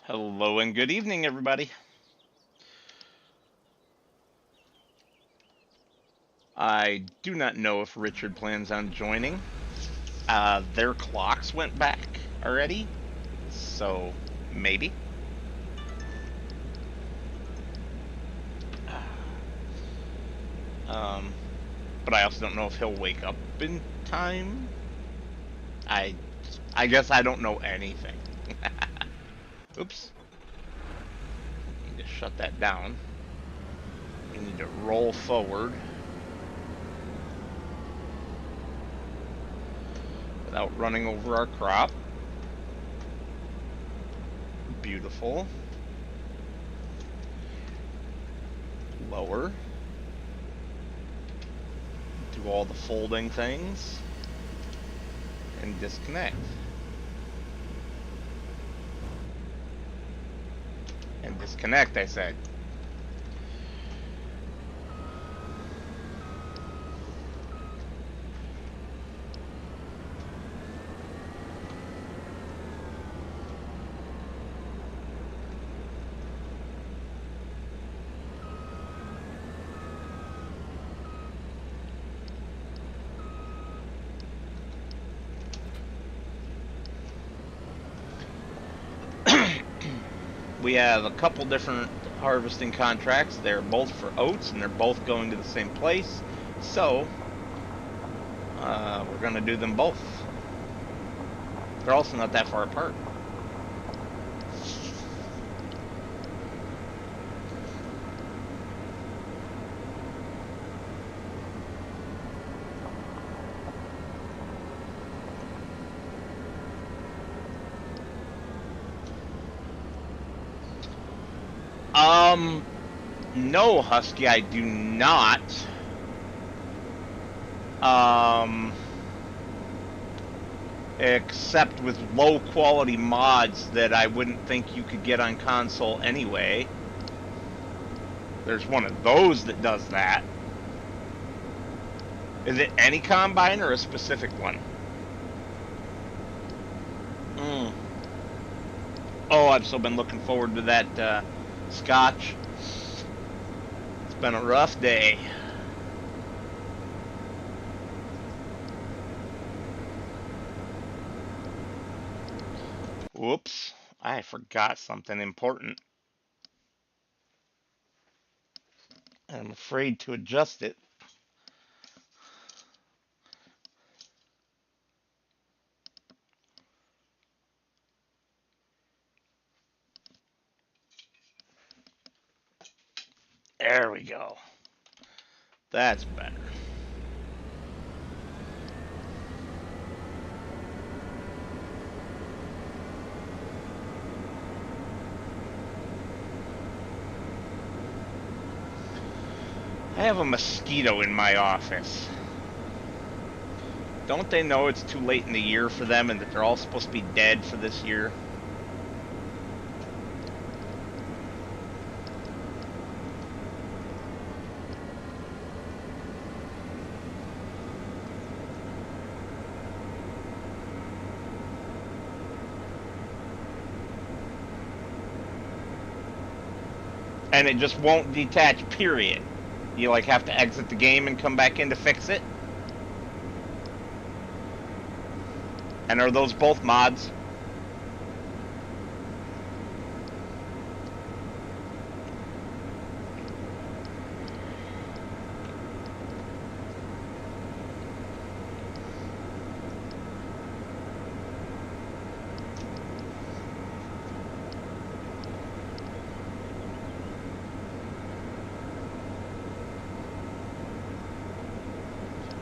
Hello and good evening, everybody. I do not know if Richard plans on joining. Their clocks went back already, so maybe. Um, but I also don't know if he'll wake up in time. I, I guess I don't know anything. Oops. Need to shut that down. We need to roll forward without running over our crop. Beautiful. Lower. Do all the folding things. And disconnect. And disconnect, I said. We have a couple different harvesting contracts. They're both for oats, and they're both going to the same place. So, we're going to do them both. They're also not that far apart. No, Husky, I do not. Except with low quality mods that I wouldn't think you could get on console anyway. There's one of those that does that. Is it any combine or a specific one? Oh, I've still been looking forward to that scotch. It's been a rough day. Whoops, I forgot something important. I'm afraid to adjust it. There we go. That's better. I have a mosquito in my office. Don't they know it's too late in the year for them and that they're all supposed to be dead for this year? And it just won't detach, period. You like have to exit the game and come back in to fix it? And are those both mods?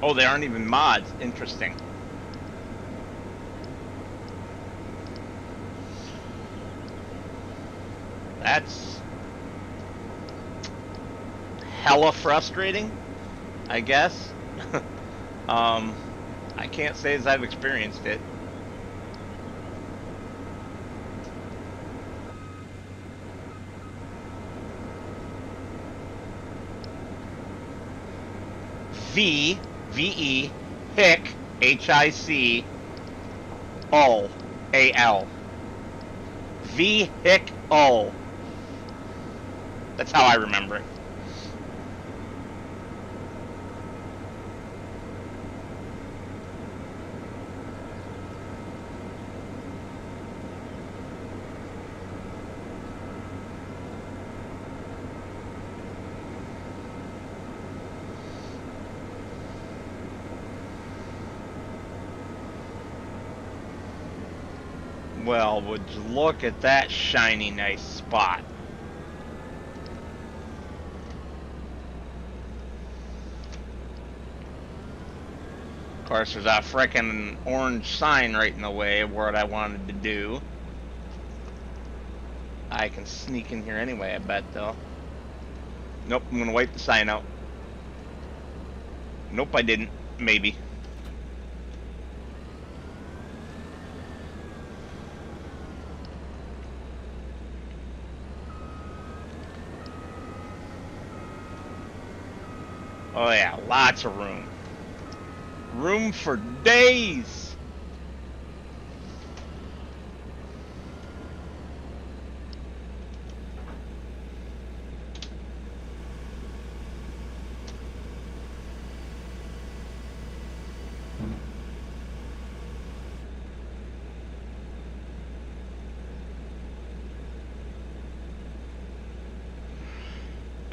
Oh, they aren't even mods. Interesting. That's hella frustrating, I guess. I can't say as I've experienced it. VE, HIC, HIC, OL, AL. Vehicle. That's how I remember it. Well, would you look at that shiny nice spot. Of course, there's a frickin' orange sign right in the way of what I wanted to do. I can sneak in here anyway, I bet, though. Nope, I'm gonna wipe the sign out. Nope, I didn't. Maybe. Oh yeah, lots of room. Room for days!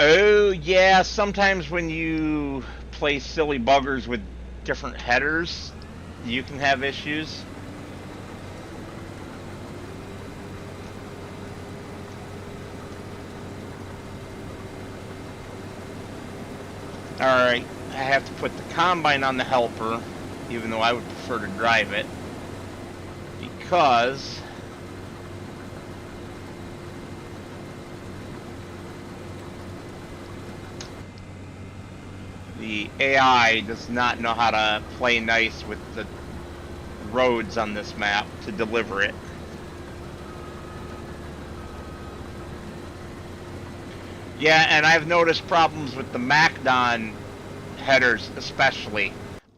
Oh, yeah, sometimes when you play silly buggers with different headers, you can have issues. Alright, I have to put the combine on the helper, even though I would prefer to drive it, because the AI does not know how to play nice with the roads on this map to deliver it. Yeah, and I've noticed problems with the MacDon headers especially,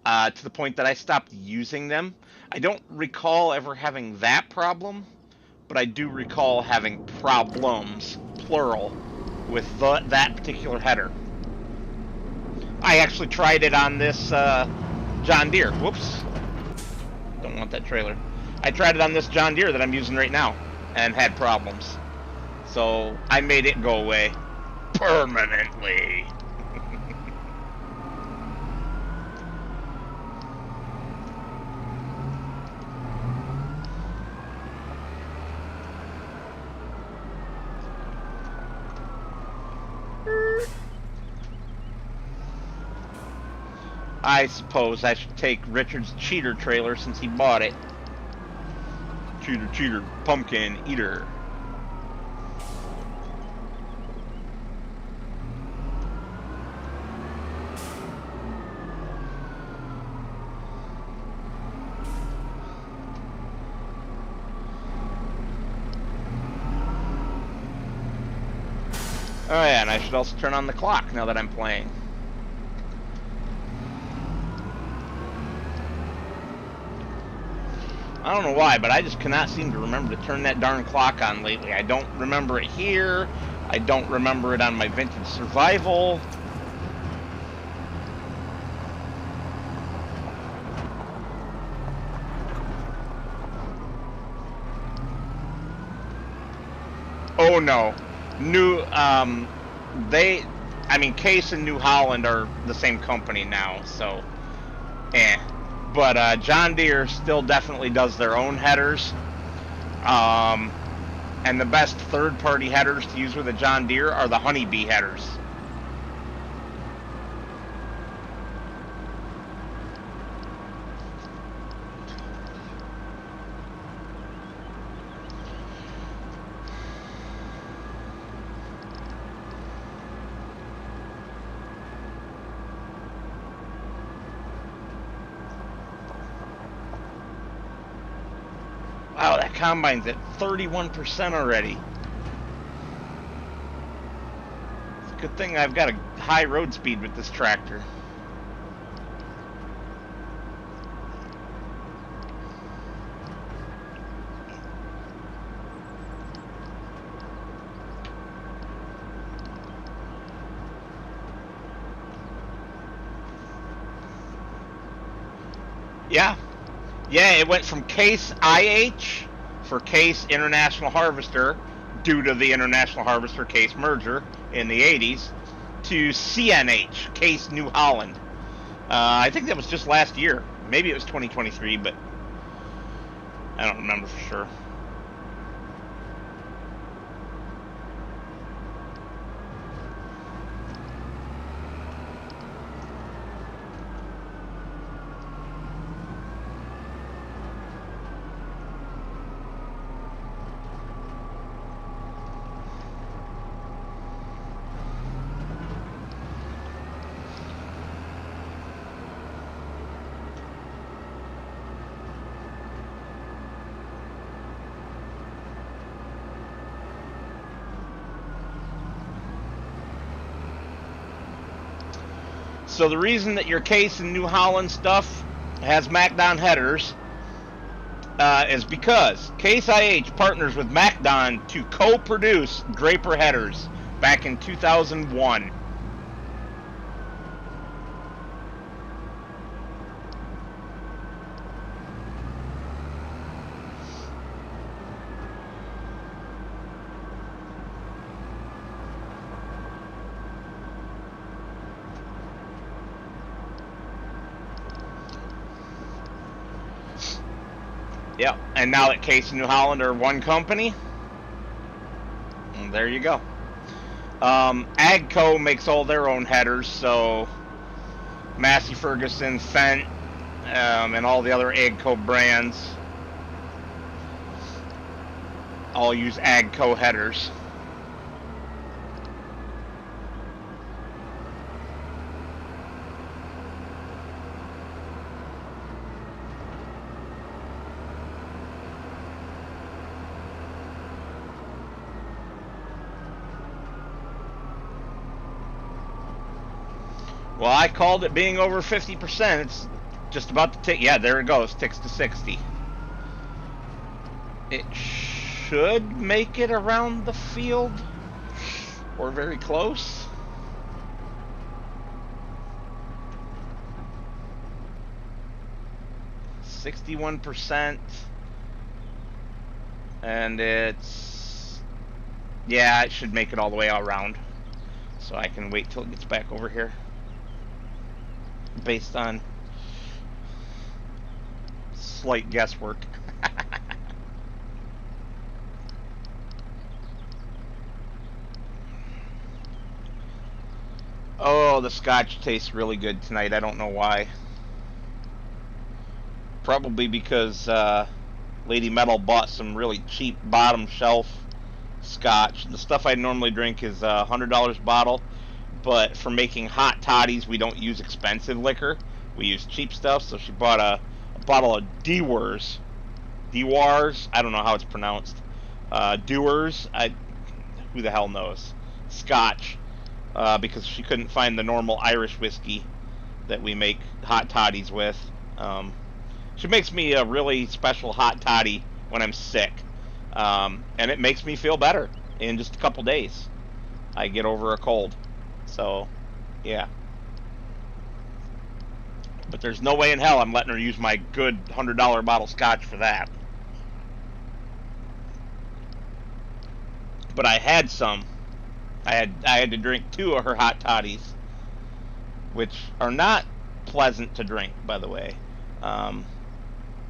to the point that I stopped using them. I don't recall ever having that problem, but I do recall having problems, plural, with that particular header. I actually tried it on this John Deere. Whoops. Don't want that trailer. I tried it on this John Deere that I'm using right now and had problems. So I made it go away permanently. I suppose I should take Richard's cheater trailer since he bought it. Cheater, cheater, pumpkin eater. Oh yeah, and I should also turn on the clock now that I'm playing. I don't know why, but I just cannot seem to remember to turn that darn clock on lately. I don't remember it here. I don't remember it on my Vintage Survival. Oh no. Case and New Holland are the same company now, so, But John Deere still definitely does their own headers. And the best third-party headers to use with a John Deere are the Honeybee headers. Wow, that combine's at 31% already. It's a good thing I've got a high road speed with this tractor. Yeah. Yeah, it went from Case IH for Case International Harvester due to the International Harvester Case merger in the 80s to CNH, Case New Holland. I think that was just last year. Maybe it was 2023, but I don't remember for sure. So the reason that your Case and New Holland stuff has MacDon headers is because Case IH partners with MacDon to co-produce Draper headers back in 2001. Yep, and now that Case and New Holland are one company, there you go. Agco makes all their own headers, so Massey Ferguson, Fent, and all the other Agco brands all use Agco headers. Well, I called it being over 50%. It's just about to tick. Yeah, there it goes. Ticks to 60. It should make it around the field, or very close. %61%. And it's... yeah, it should make it all the way around. So I can wait till it gets back over here. Based on slight guesswork. Oh, the scotch tastes really good tonight. I don't know why. Probably because Lady Metal bought some really cheap bottom shelf scotch. The stuff I normally drink is $100 a bottle. But for making hot toddies, we don't use expensive liquor. We use cheap stuff. So she bought a bottle of Dewars. Dewars? I don't know how it's pronounced. Dewars? Who the hell knows? Scotch. Because she couldn't find the normal Irish whiskey that we make hot toddies with. She makes me a really special hot toddy when I'm sick. And it makes me feel better in just a couple days. I get over a cold. So, yeah. But there's no way in hell I'm letting her use my good $100 bottle scotch for that. But I had some. I had to drink 2 of her hot toddies, which are not pleasant to drink, by the way.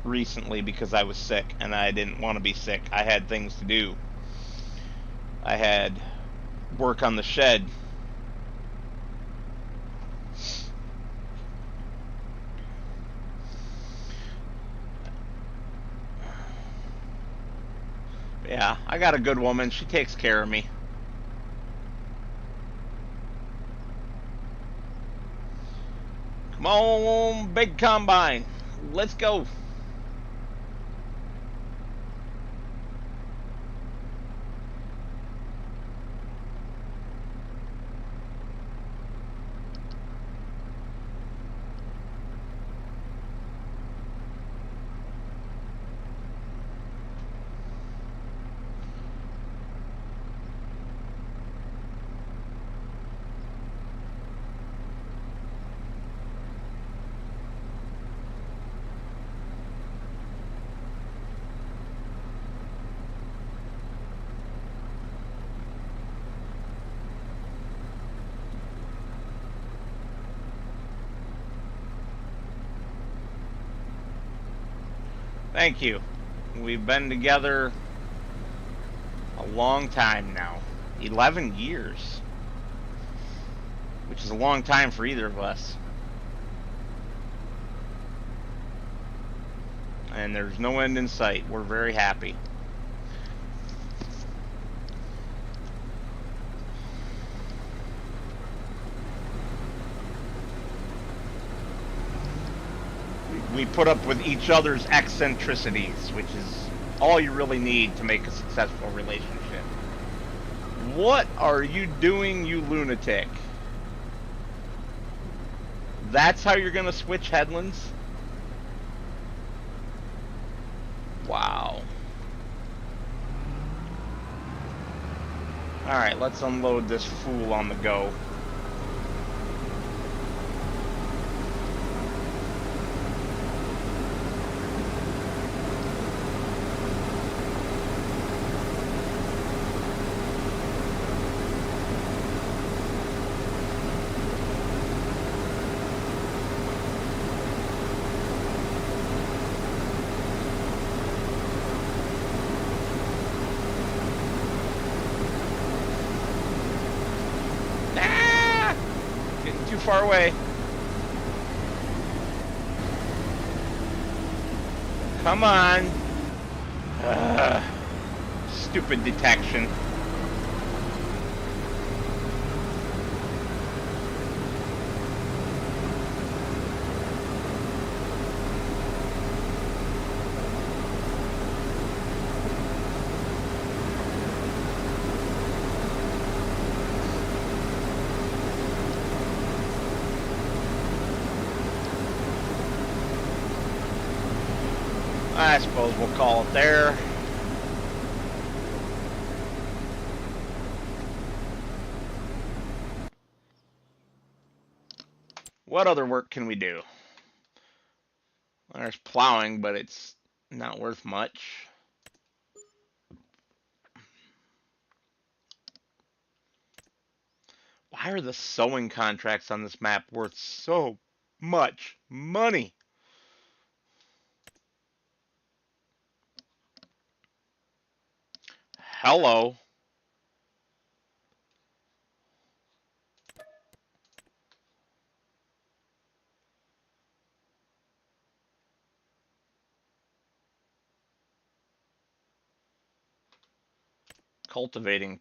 Recently, because I was sick and I didn't want to be sick. I had things to do. I had work on the shed. Yeah, I got a good woman. She takes care of me. Come on, big combine. Let's go. Thank you. We've been together a long time now. 11 years. Which is a long time for either of us. And there's no end in sight. We're very happy. We put up with each other's eccentricities, which is all you really need to make a successful relationship. What are you doing, you lunatic? That's how you're gonna switch headlands? Wow. Alright, let's unload this fool on the go. Too far away. Come on. Stupid detection. I suppose we'll call it there. What other work can we do? There's plowing, but it's not worth much. Why are the sewing contracts on this map worth so much money? Hello. Cultivating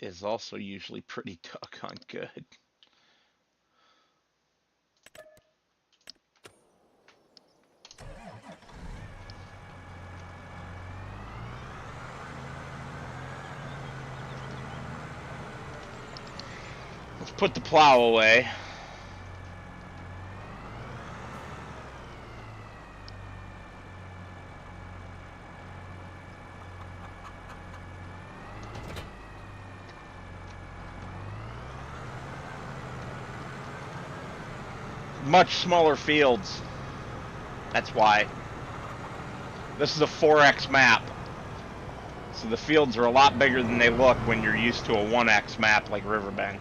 is also usually pretty doggone good. Let's put the plow away. Much smaller fields. That's why. This is a 4x map. So the fields are a lot bigger than they look when you're used to a 1x map like Riverbend.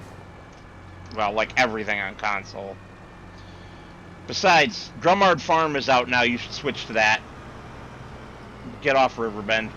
Well, like everything on console. Besides, Drummard Farm is out now. You should switch to that. Get off Riverbend.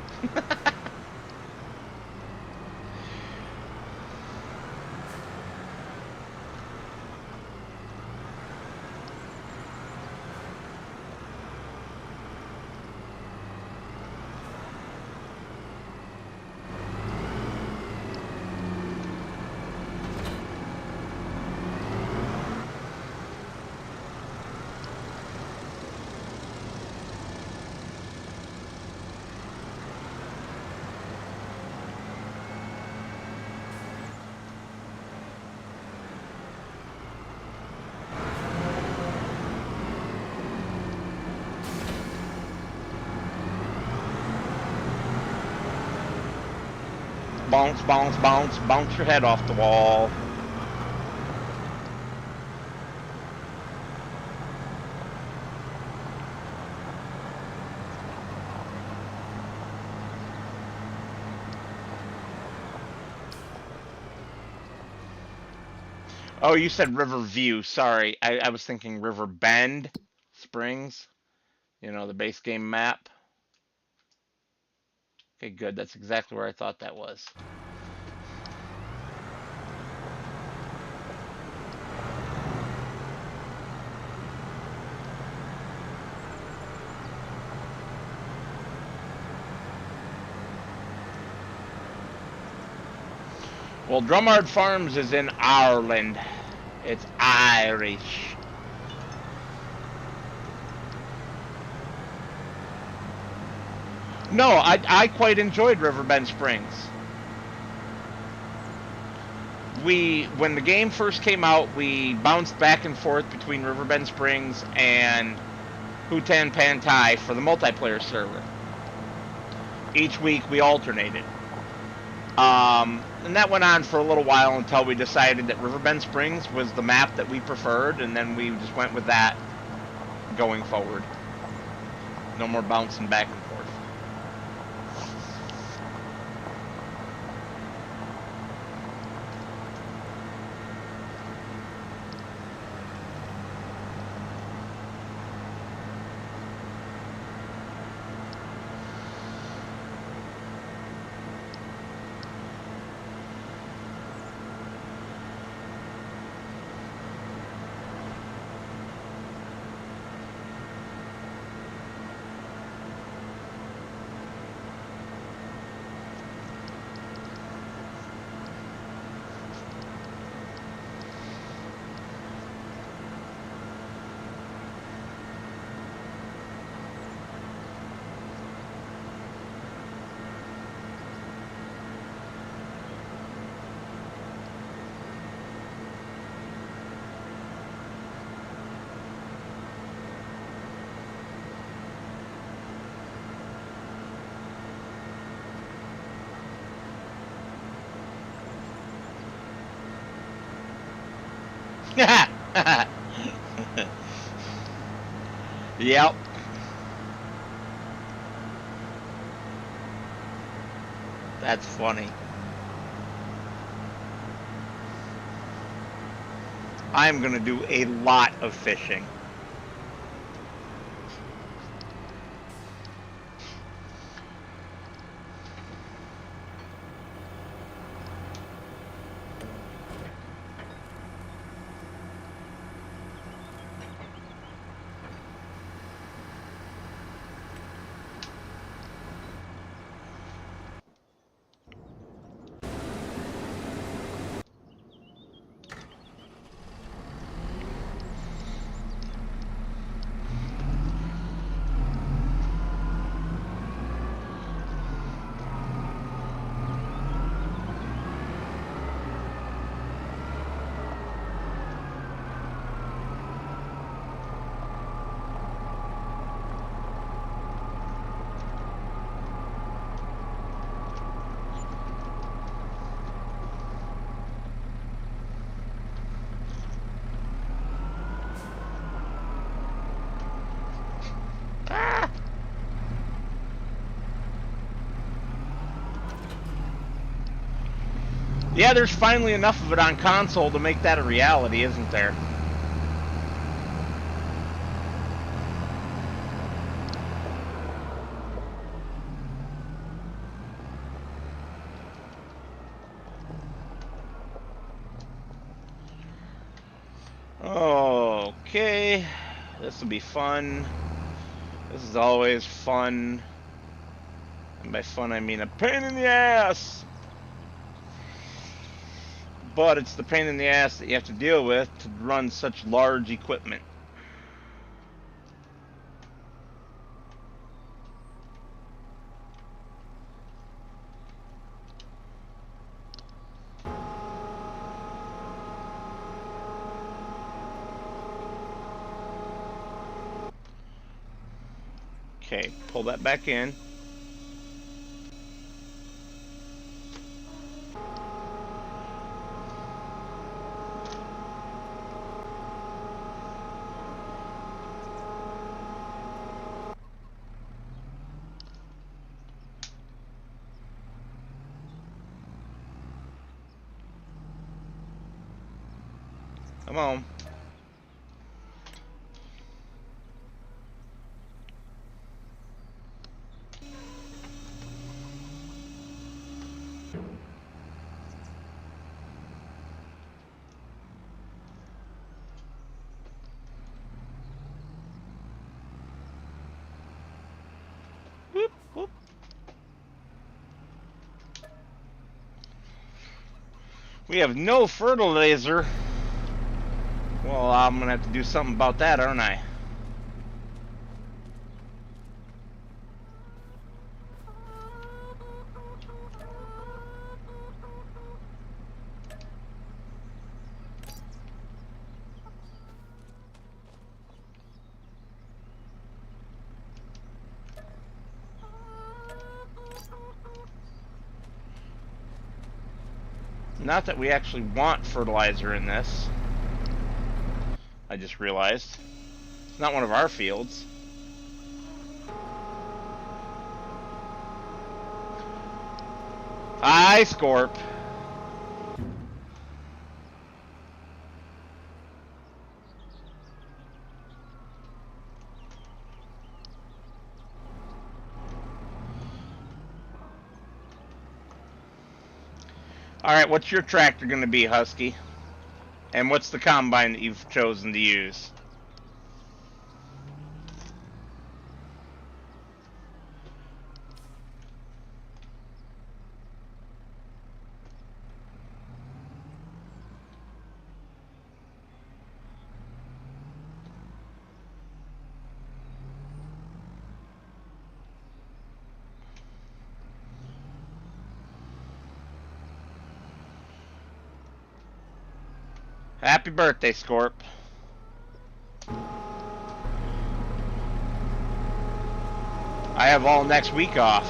Bounce, bounce, bounce, bounce your head off the wall. Oh, you said Riverview. Sorry, I was thinking River Bend Springs. You know, the base game map. Okay, good. That's exactly where I thought that was. Well, Drummard Farms is in Ireland. It's Irish. No, I quite enjoyed Riverbend Springs. When the game first came out, we bounced back and forth between Riverbend Springs and Hutan Pantai for the multiplayer server. Each week we alternated. And that went on for a little while until we decided that Riverbend Springs was the map that we preferred, and then we just went with that going forward. No more bouncing back and forth. Yep. That's funny. I'm gonna do a lot of fishing. Ah! Yeah, there's finally enough of it on console to make that a reality, isn't there? Okay, this will be fun. This is always fun. And by fun, I mean a pain in the ass. But it's the pain in the ass that you have to deal with to run such large equipment. Okay, pull that back in. Come on. We have no fertilizer. Well, I'm gonna have to do something about that, aren't I? Not that we actually want fertilizer in this. I just realized. It's not one of our fields. Hi, Scorp. Alright, what's your tractor going to be, Husky? And what's the combine that you've chosen to use? Happy birthday, Scorp. I have all next week off.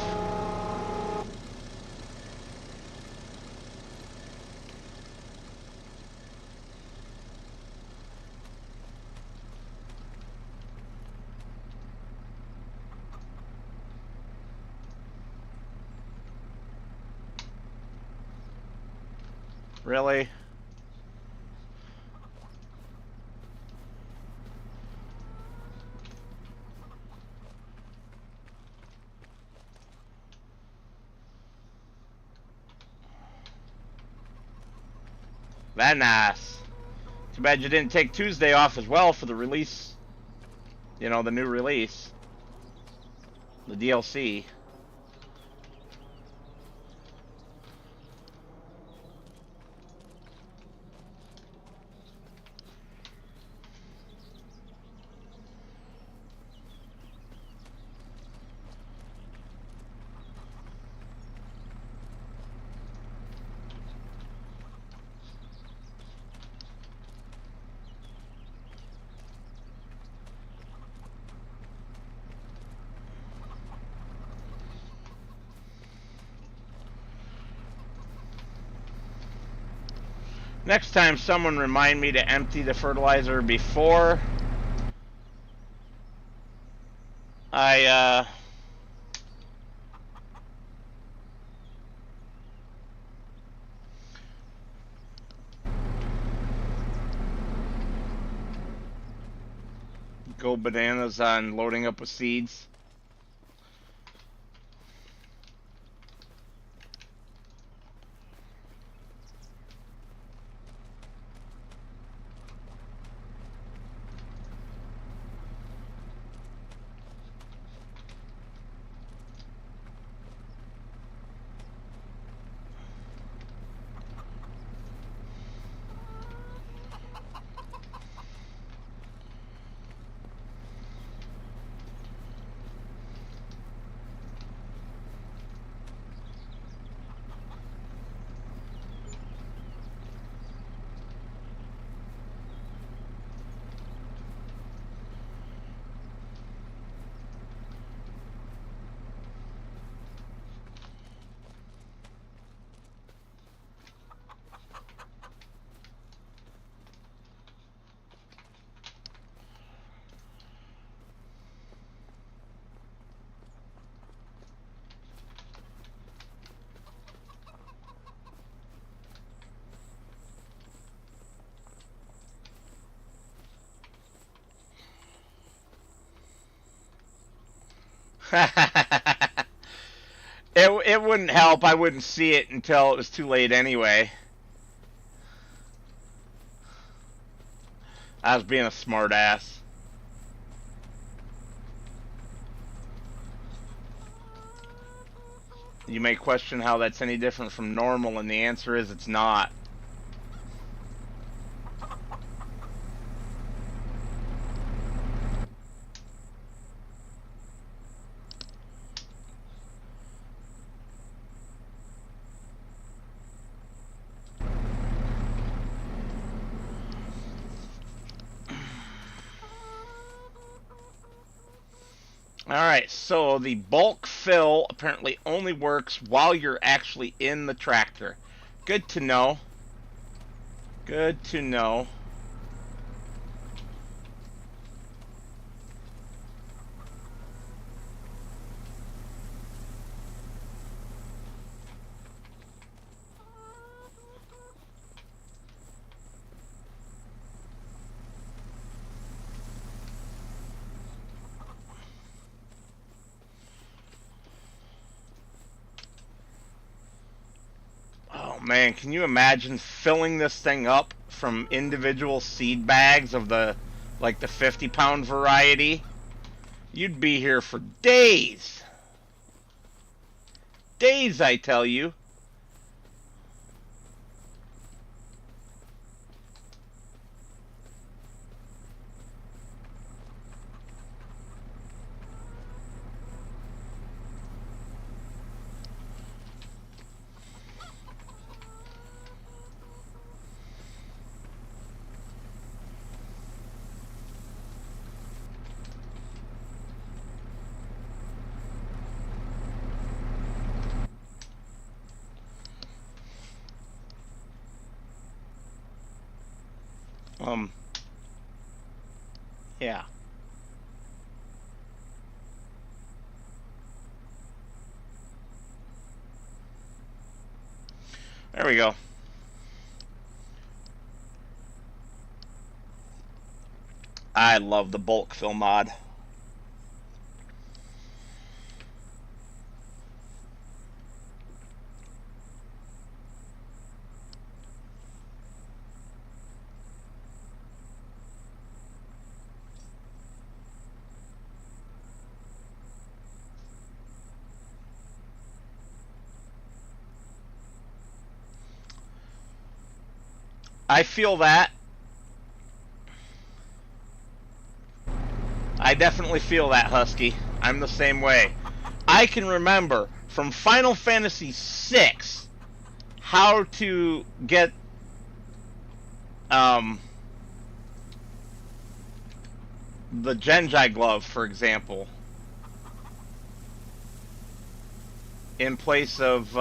Really? That nice. Too bad you didn't take Tuesday off as well for the release. You know, the new release. The DLC. Next time, someone remind me to empty the fertilizer before I, go bananas on loading up with seeds. It wouldn't help. I wouldn't see it until it was too late anyway. I was being a smart ass. You may question how that's any different from normal, and the answer is it's not. Alright, so the bulk fill apparently only works while you're actually in the tractor. Good to know. Good to know. Oh man, can you imagine filling this thing up from individual seed bags of the, like the 50-pound variety? You'd be here for days. Days, I tell you. Yeah. There we go. I love the bulk fill mod. I feel that. I definitely feel that, Husky. I'm the same way. I can remember from Final Fantasy VI how to get the Genji glove, for example, in place of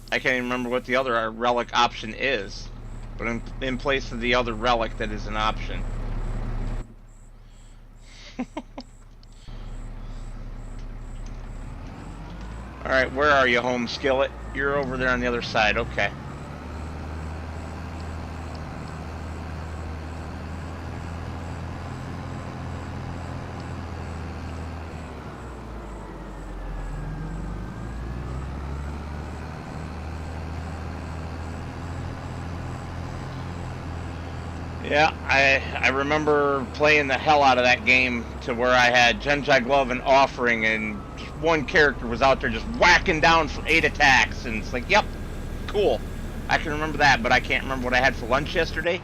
I can't even remember what the other relic option is, but in place of the other relic that is an option. Alright, where are you, home skillet? You're over there on the other side, okay. Yeah, I remember playing the hell out of that game to where I had Genji Glove and Offering, and one character was out there just whacking down for 8 attacks, and it's like, yep, cool. I can remember that, but I can't remember what I had for lunch yesterday.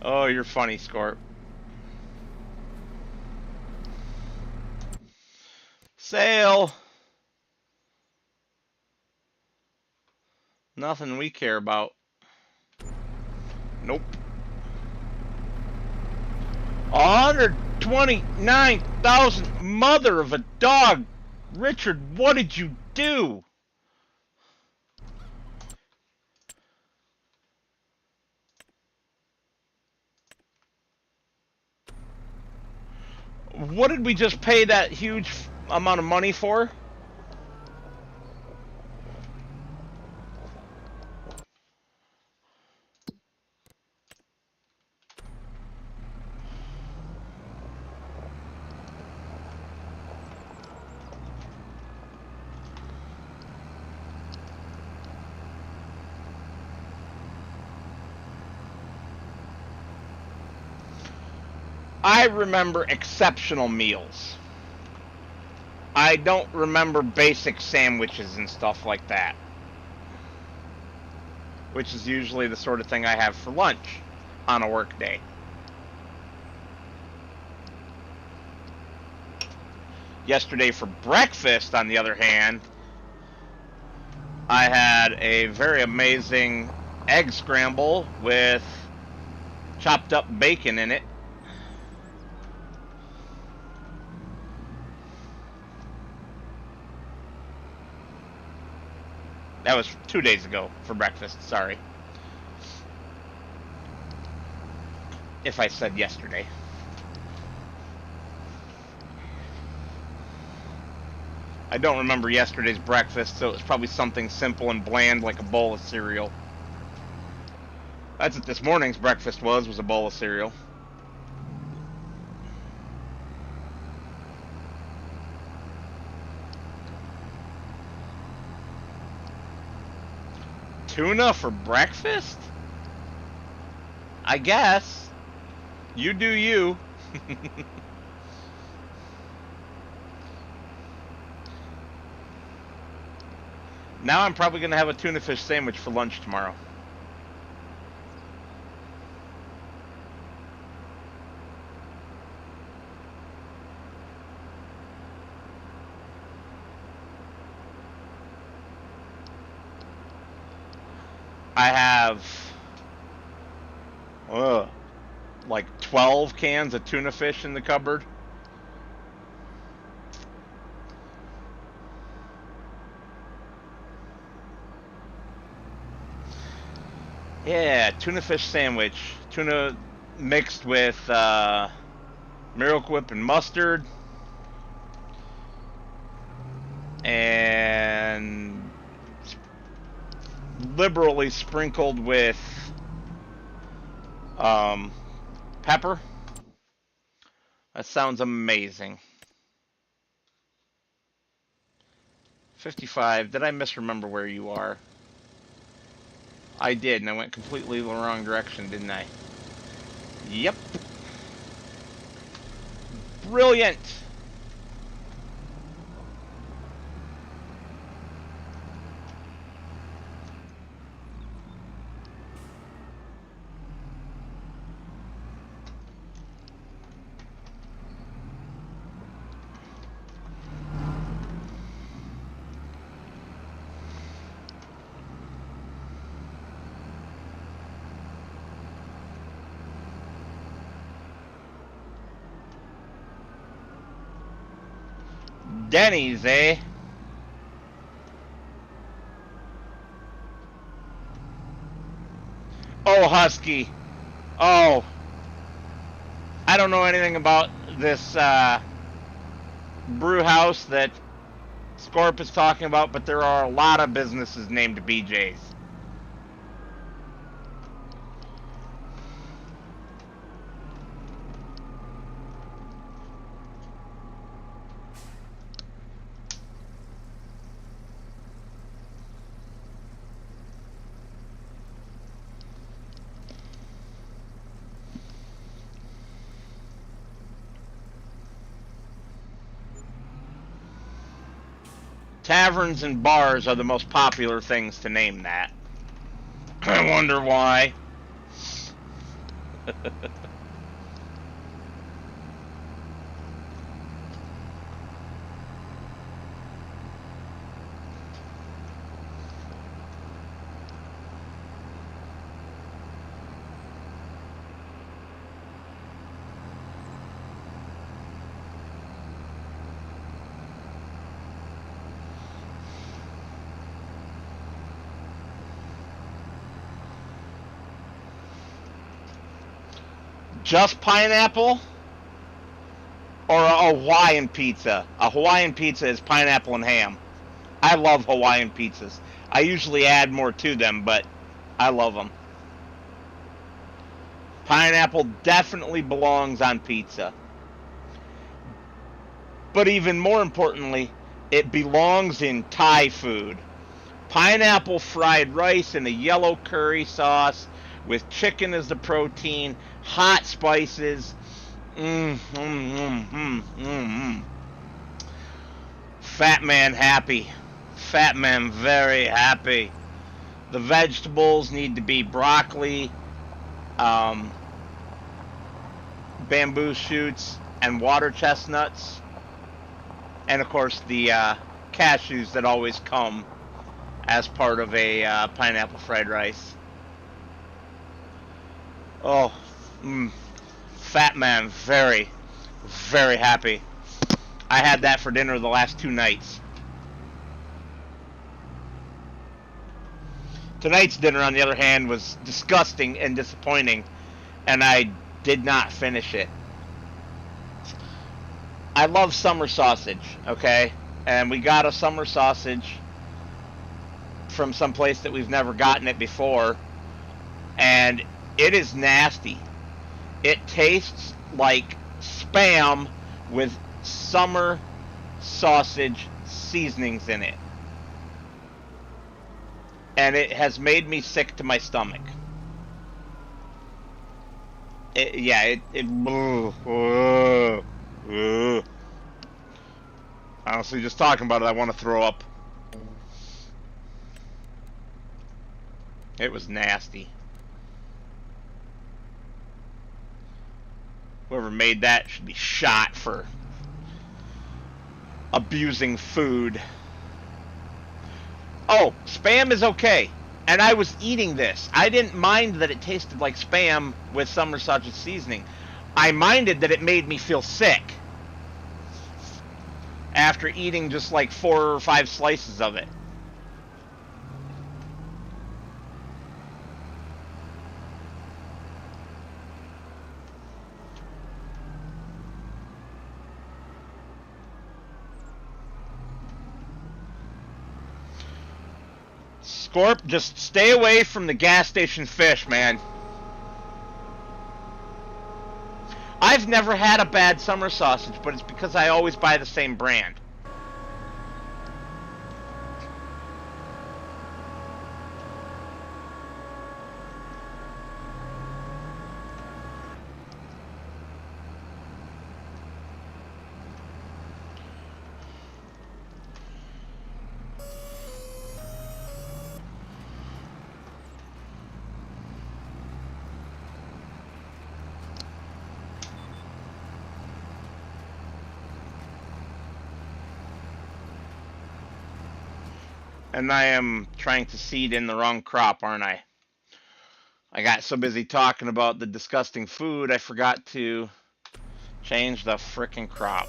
Oh, you're funny, Scorp. Sail! Nothing we care about. Nope. 129,000 mother of a dog! Richard, what did you do? What did we just pay that huge amount of money for? I remember exceptional meals. I don't remember basic sandwiches and stuff like that, which is usually the sort of thing I have for lunch on a work day. Yesterday for breakfast, on the other hand, I had a very amazing egg scramble with chopped up bacon in it. That was 2 days ago for breakfast, sorry. If I said yesterday. I don't remember yesterday's breakfast, so it was probably something simple and bland like a bowl of cereal. That's what this morning's breakfast was a bowl of cereal. Tuna for breakfast? I guess. You do you. Now I'm probably going to have a tuna fish sandwich for lunch tomorrow. I have like 12 cans of tuna fish in the cupboard. Yeah, tuna fish sandwich. Tuna mixed with Miracle Whip and mustard. And liberally sprinkled with pepper. That sounds amazing. 55. Did I misremember where you are? I did, and I went completely the wrong direction, didn't I? Yep. Brilliant. Denny's, eh? Oh, Husky. Oh. I don't know anything about this brew house that Scorp is talking about, but there are a lot of businesses named BJ's. Taverns and bars are the most popular things to name that. I wonder why. Just pineapple? Or a Hawaiian pizza? A Hawaiian pizza is pineapple and ham. I love Hawaiian pizzas. I usually add more to them, but I love them. Pineapple definitely belongs on pizza. But even more importantly, it belongs in Thai food. Pineapple fried rice in a yellow curry sauce with chicken as the protein, hot spices, Mm, mm, mm, mm, mm, mm. Fat man happy. Fat man very happy. The vegetables need to be broccoli, um, bamboo shoots, and water chestnuts. And of course, the cashews that always come as part of a pineapple fried rice. Oh, fat man, very, very happy. I had that for dinner the last 2 nights. Tonight's dinner, on the other hand, was disgusting and disappointing, and I did not finish it. I love summer sausage, okay? And we got a summer sausage from some place that we've never gotten it before, and it is nasty. It tastes like Spam with summer sausage seasonings in it. And it has made me sick to my stomach. Honestly, just talking about it, I want to throw up. It was nasty. Whoever made that should be shot for abusing food. Oh, Spam is okay. And I was eating this. I didn't mind that it tasted like Spam with summer sausage seasoning. I minded that it made me feel sick after eating just like 4 or 5 slices of it. Scorp, just stay away from the gas station fish, man. I've never had a bad summer sausage, but it's because I always buy the same brand. And I am trying to seed in the wrong crop, aren't I? I got so busy talking about the disgusting food, I forgot to change the frickin' crop.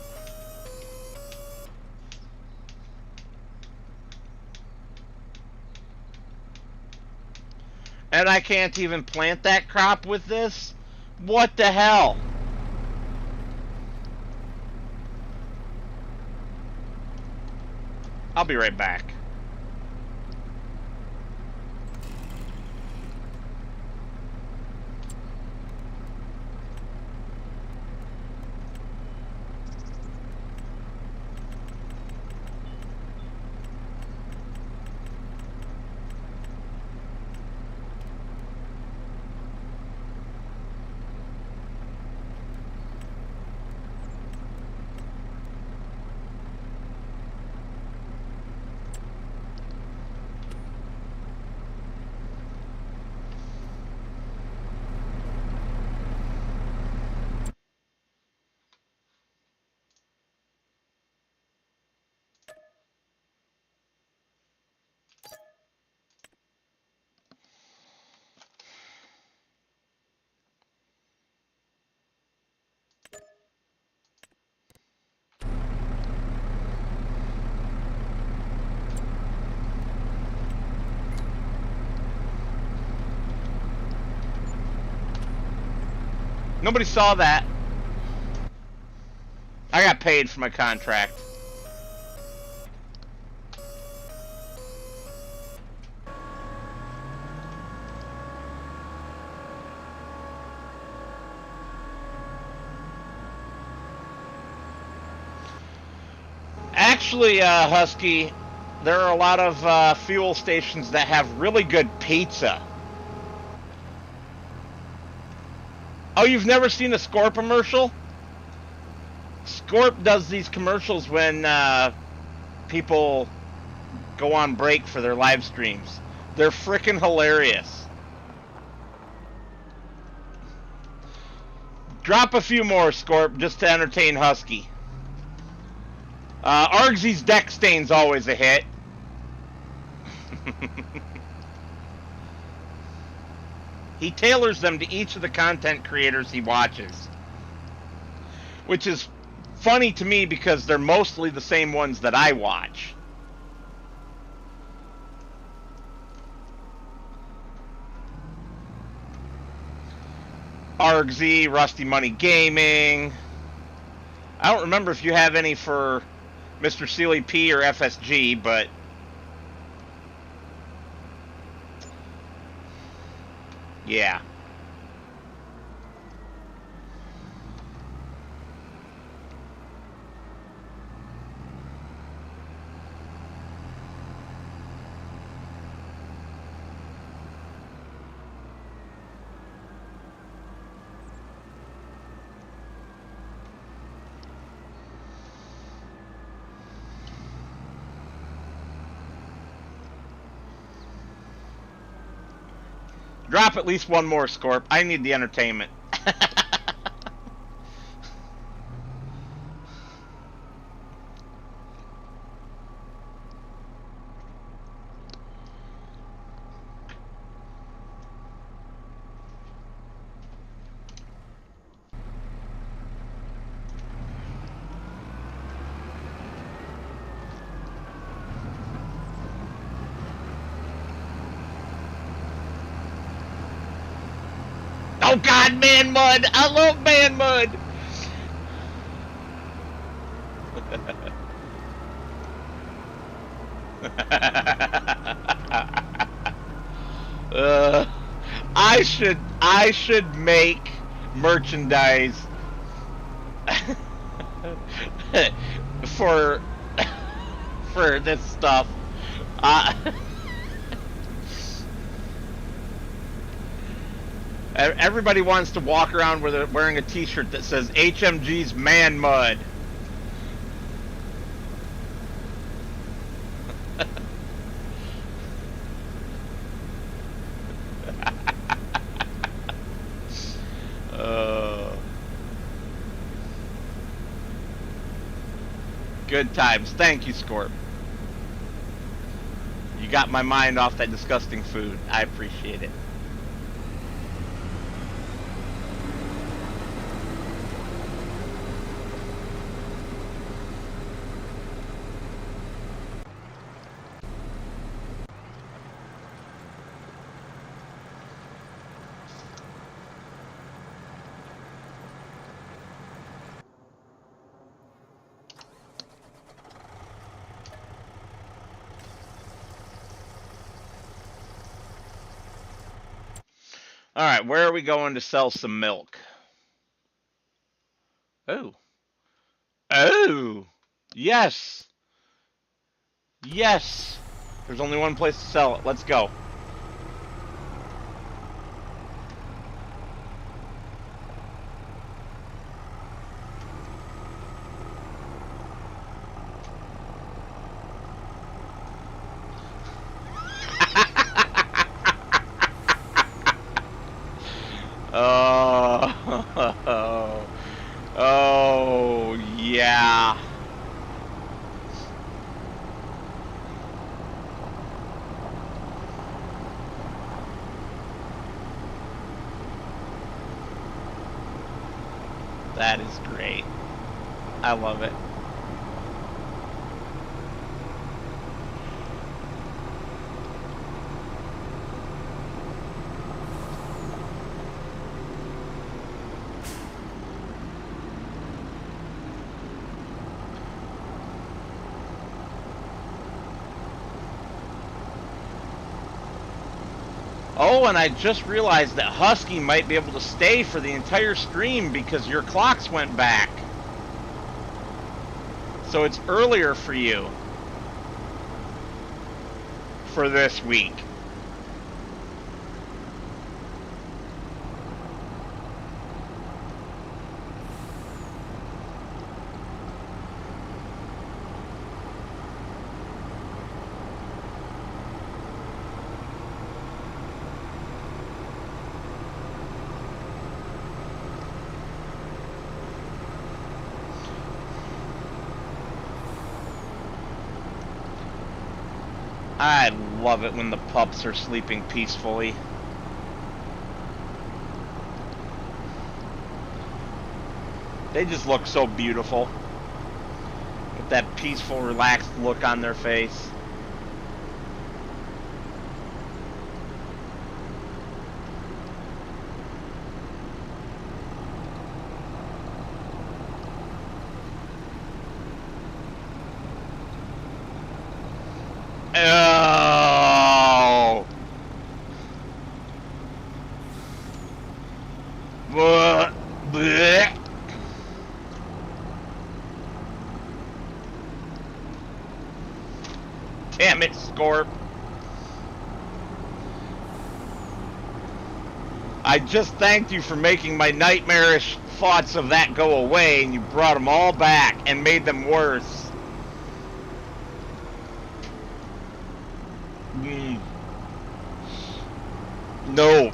And I can't even plant that crop with this? What the hell? I'll be right back. Nobody saw that. I got paid for my contract. Actually, Husky, there are a lot of fuel stations that have really good pizza. Oh, you've never seen a Score commercial? Scorp does these commercials when people go on break for their live streams. They're freaking hilarious. Drop a few more, Scorp, just to entertain Husky. Argsy's deck stain's always a hit. He tailors them to each of the content creators he watches. Which is funny to me because they're mostly the same ones that I watch. Argsy, Rusty Money Gaming. I don't remember if you have any for Mr. Sealy P or FSG, but yeah. Drop at least one more, Scorp. I need the entertainment. Oh God, man mud! I love man mud! I should make merchandise for this stuff. Everybody wants to walk around with wearing a T-shirt that says HMG's Man Mud. Good times. Thank you, Scorp. You got my mind off that disgusting food. I appreciate it. Alright, where are we going to sell some milk? Oh. Oh! Yes! Yes! There's only one place to sell it. Let's go. Oh, yeah. That is great. I love it. Oh, and I just realized that Husky might be able to stay for the entire stream because your clocks went back. So it's earlier for you for this week. I love it when the pups are sleeping peacefully. They just look so beautiful. With that peaceful, relaxed look on their face. Oh! Blech. Damn it, Scorp. I just thanked you for making my nightmarish thoughts of that go away, and you brought them all back and made them worse. No.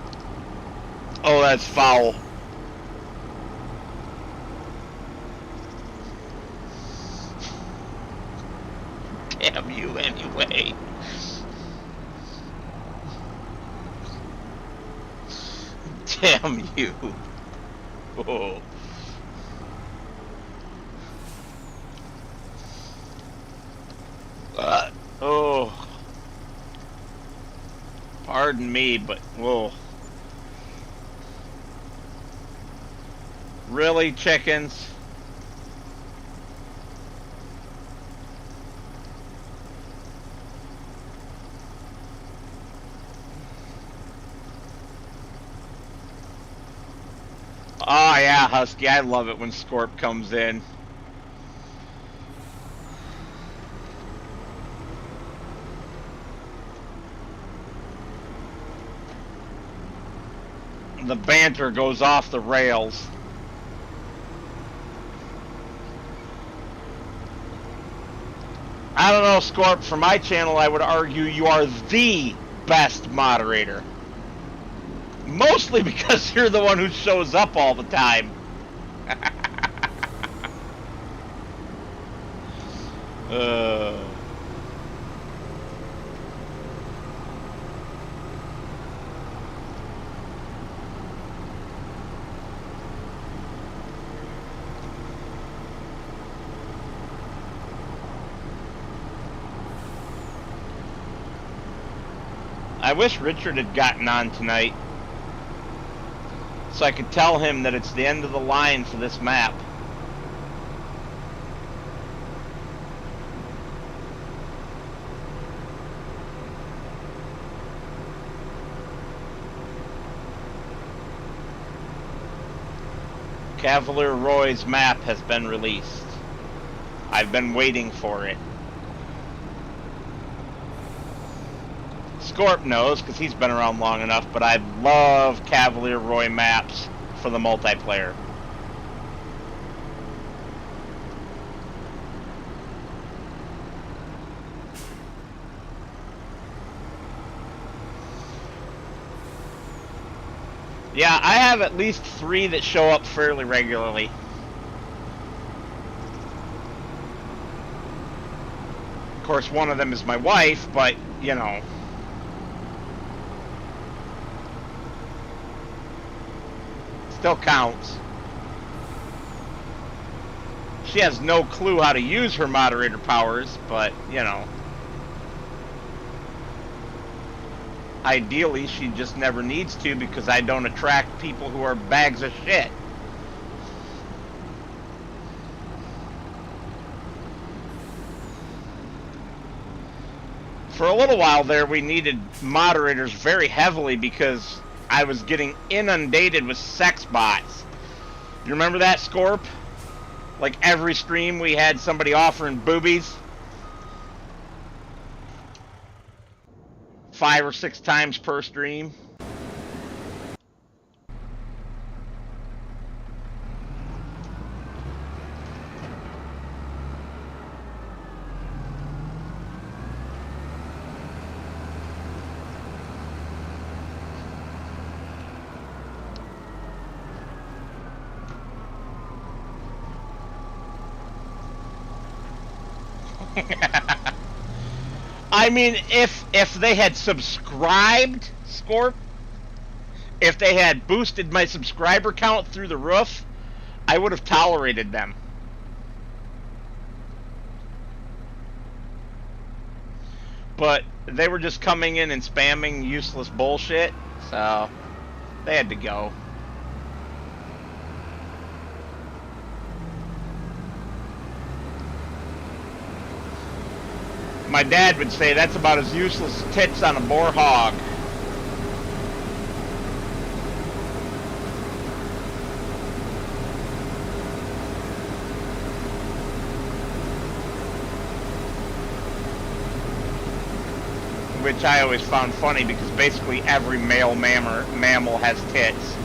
Oh, that's foul. Damn you anyway. Damn you. Oh. Oh. Pardon me, but whoa. Really, chickens? Oh yeah, Husky, I love it when Scorp comes in. The banter goes off the rails. I don't know, Scorp, for my channel I would argue you are the best moderator. Mostly because you're the one who shows up all the time. I wish Richard had gotten on tonight, so I could tell him that it's the end of the line for this map. Cavalier Roy's map has been released. I've been waiting for it. Scorp knows, because he's been around long enough, but I love Cavalier Roy maps for the multiplayer. Yeah, I have at least 3 that show up fairly regularly. Of course, one of them is my wife, but, you know. Still counts. She has no clue how to use her moderator powers, but, you know. Ideally, she just never needs to because I don't attract people who are bags of shit. For a little while there, we needed moderators very heavily because I was getting inundated with sex bots. You remember that, Scorp? Like every stream we had somebody offering boobies. 5 or 6 times per stream. I mean, if they had subscribed, Scorp, if they had boosted my subscriber count through the roof, I would have tolerated them. But they were just coming in and spamming useless bullshit, so they had to go. My dad would say that's about as useless as tits on a boar hog. Which I always found funny because basically every male mammal has tits.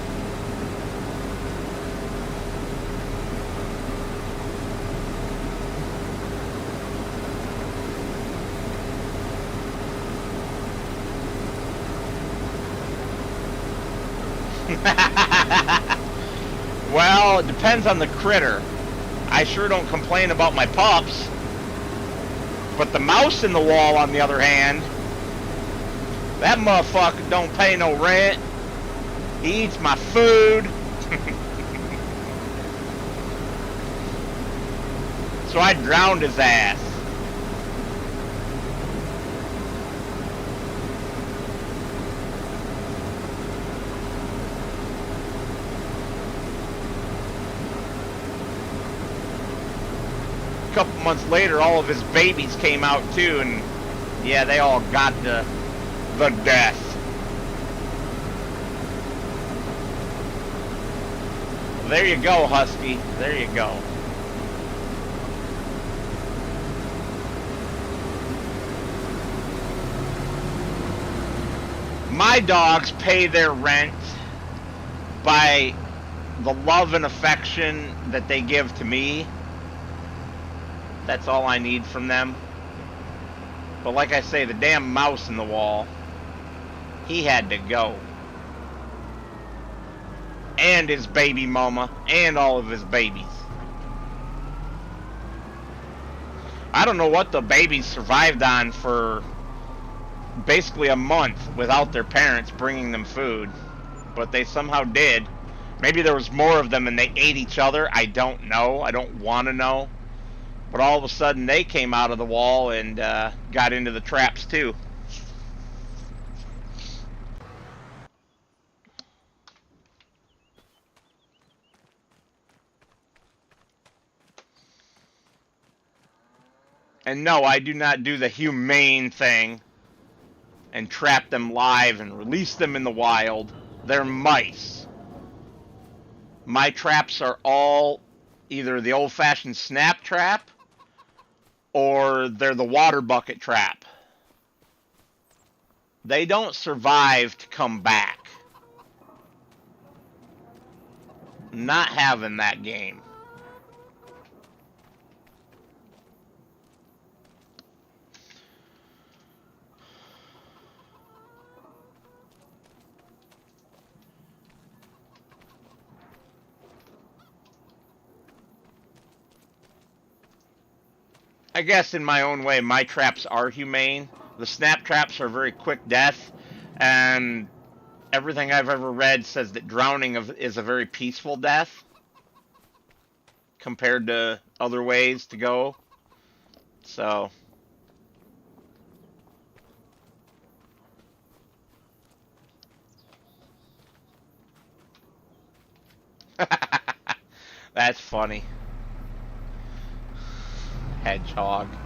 Well, it depends on the critter. I sure don't complain about my pups. But the mouse in the wall, on the other hand, that motherfucker don't pay no rent. He eats my food. So I drowned his ass. A couple months later, all of his babies came out too, and yeah, they all got the death. There you go, Husky. There you go. My dogs pay their rent by the love and affection that they give to me. That's all I need from them. But like I say, the damn mouse in the wall, he had to go. And his baby mama, and all of his babies. I don't know what the babies survived on for basically a month without their parents bringing them food. But they somehow did. Maybe there was more of them and they ate each other. I don't know. I don't want to know. But all of a sudden they came out of the wall and got into the traps too. And no, I do not do the humane thing and trap them live and release them in the wild. They're mice. My traps are all either the old-fashioned snap trap or they're the water bucket trap. They don't survive to come back. Not having that game. I guess in my own way, my traps are humane. The snap traps are very quick death, and everything I've ever read says that drowning is a very peaceful death compared to other ways to go. So that's funny. Hedgehog.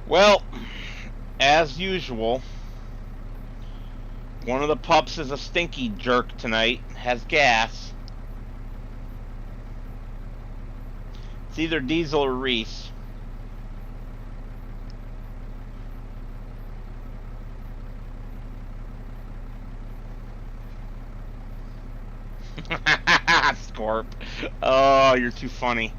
Well, as usual, one of the pups is a stinky jerk tonight, has gas. It's either Diesel or Reese. Scorp. Oh, you're too funny.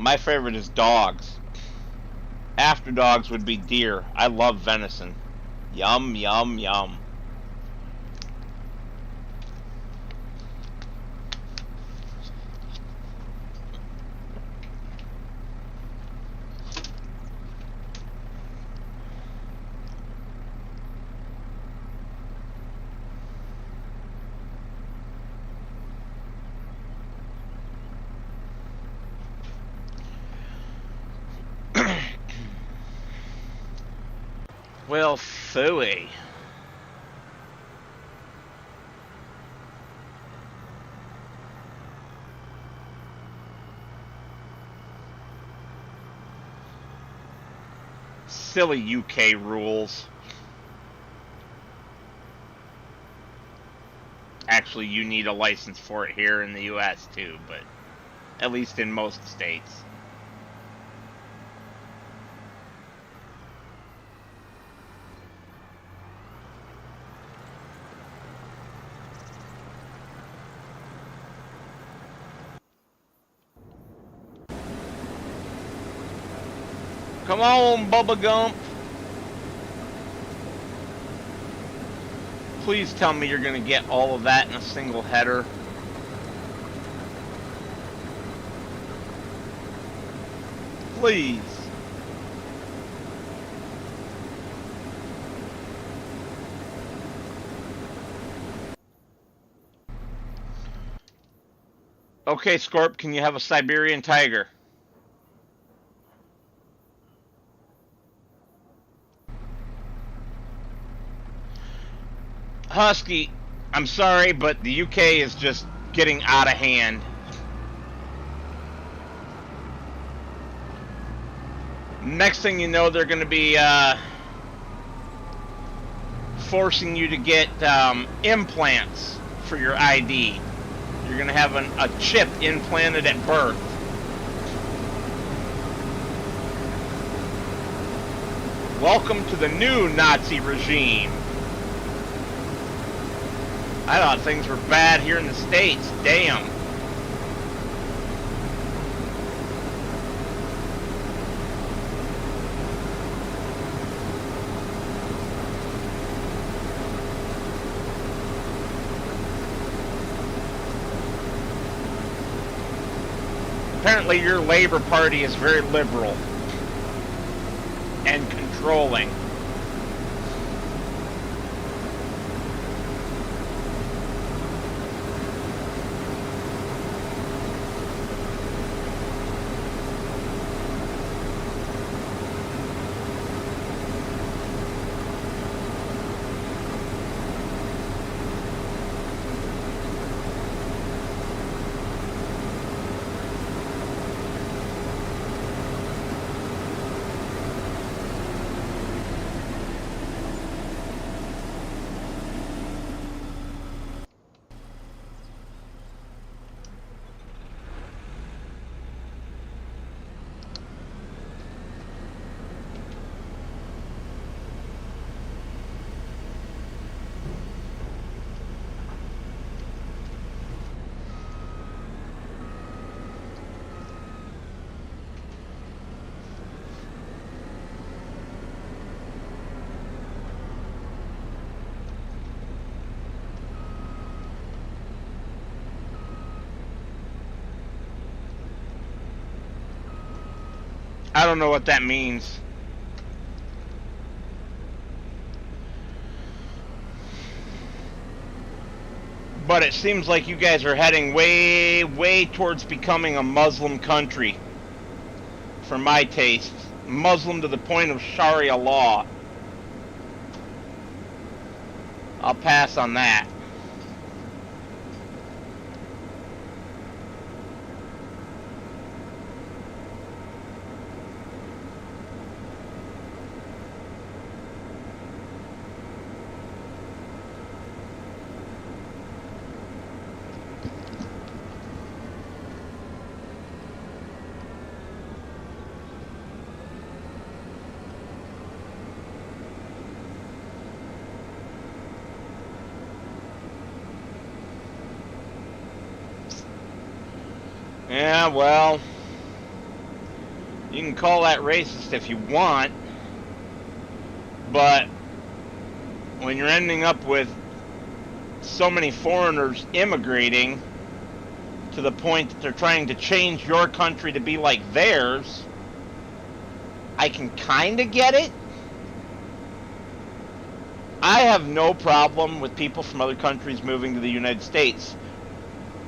My favorite is dogs. After dogs would be deer. I love venison. Yum, yum, yum. Well, phooey. Silly UK rules. Actually, you need a license for it here in the US too, but at least in most states. Come on, Bubba Gump. Please tell me you're going to get all of that in a single header. Please. Okay, Scorp, can you have a Siberian tiger? Husky, I'm sorry, but the UK is just getting out of hand. Next thing you know, they're going to be forcing you to get implants for your ID. You're going to have a chip implanted at birth. Welcome to the new Nazi regime. I thought things were bad here in the States. Damn. Apparently your Labor Party is very liberal and controlling. I don't know what that means. But it seems like you guys are heading way, way towards becoming a Muslim country. For my taste. Muslim to the point of Sharia law. I'll pass on that. Yeah, well, You can call that racist if you want, but when you're ending up with so many foreigners immigrating to the point that they're trying to change your country to be like theirs, I can kind of get it. I have no problem with people from other countries moving to the United States,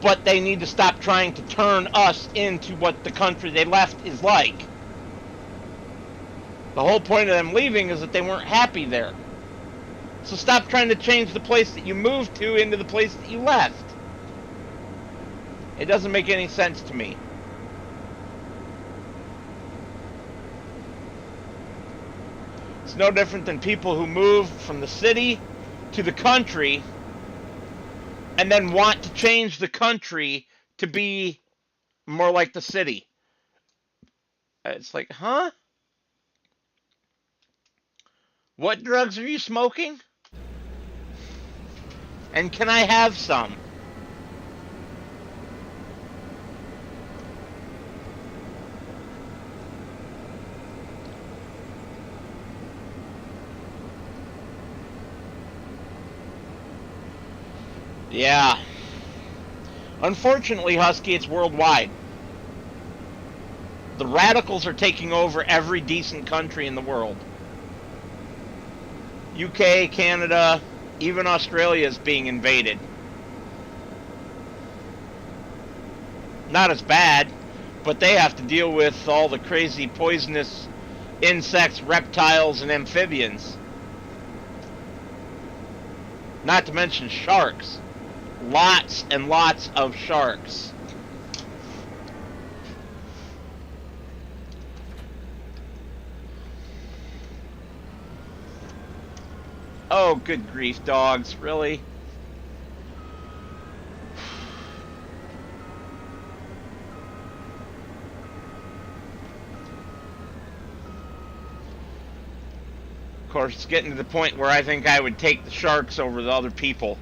but they need to stop trying to turn us into what the country they left is like. The whole point of them leaving is that they weren't happy there. So stop trying to change the place that you moved to into the place that you left. It doesn't make any sense to me. It's no different than people who move from the city to the country and then want to change the country to be more like the city. It's like, huh? What drugs are you smoking? And can I have some? Yeah. Unfortunately, Husky, it's worldwide. The radicals are taking over every decent country in the world. UK, Canada, even Australia is being invaded. Not as bad, but they have to deal with all the crazy poisonous insects, reptiles, and amphibians. Not to mention sharks. Lots and lots of sharks. Oh, good grief, dogs. Really? Of course, it's getting to the point where I think I would take the sharks over the other people.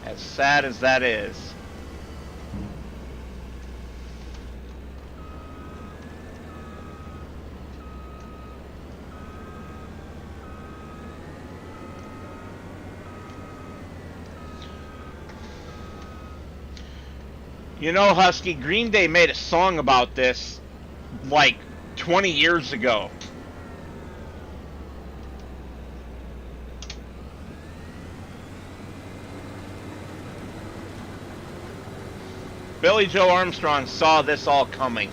As sad as that is. You know, Husky, Green Day made a song about this like 20 years ago. Billy Joe Armstrong saw this all coming.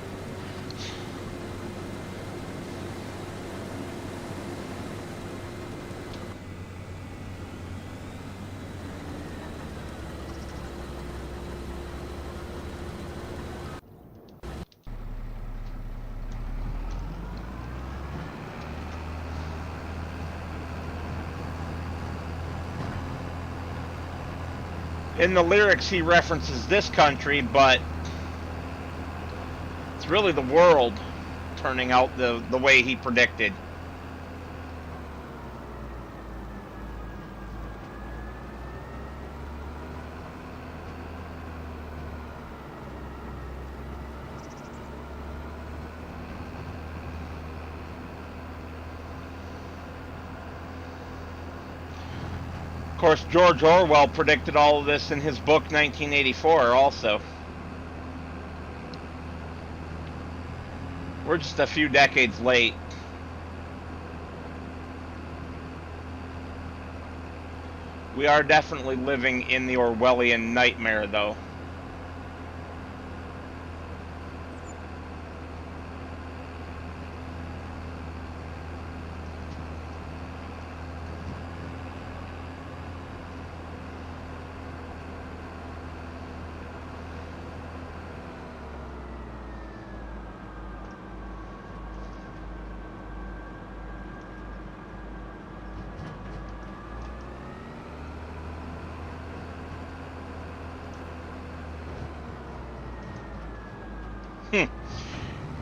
In the lyrics, he references this country, but it's really the world turning out the way he predicted. Of course, George Orwell predicted all of this in his book 1984 also. We're just a few decades late. We are definitely living in the Orwellian nightmare, though.